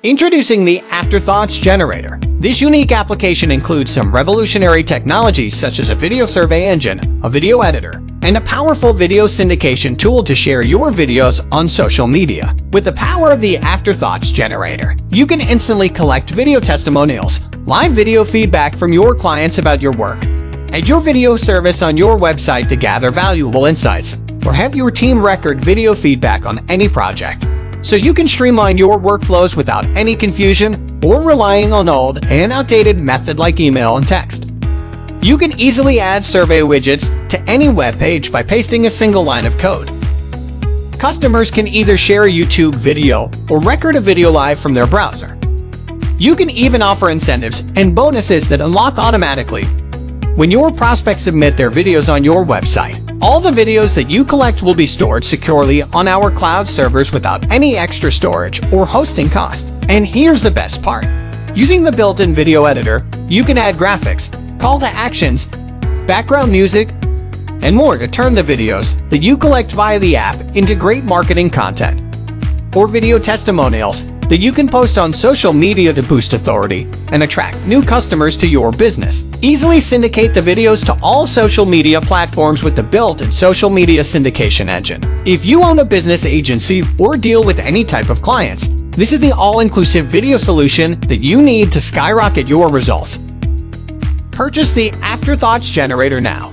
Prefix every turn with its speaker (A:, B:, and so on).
A: Introducing the Afterthoughts Generator. This unique application includes some revolutionary technologies such as a video survey engine, a video editor, and a powerful video syndication tool to share your videos on social media. With the power of the Afterthoughts Generator, you can instantly collect video testimonials, live video feedback from your clients about your work, add your video service on your website to gather valuable insights, or have your team record video feedback on any project, so you can streamline your workflows without any confusion or relying on old and outdated method like email and text. You can easily add survey widgets to any web page by pasting a single line of code. Customers can either share a YouTube video or record a video live from their browser. You can even offer incentives and bonuses that unlock automatically when your prospects submit their videos on your website. All the videos that you collect will be stored securely on our cloud servers without any extra storage or hosting cost. And here's the best part. Using the built-in video editor, you can add graphics, call to actions, background music, and more to turn the videos that you collect via the app into great marketing content or video testimonials that you can post on social media to boost authority and attract new customers to your business. Easily syndicate the videos to all social media platforms with the built-in social media syndication engine. If you own a business agency or deal with any type of clients, this is the all-inclusive video solution that you need to skyrocket your results. Purchase the Afterthoughts Generator now.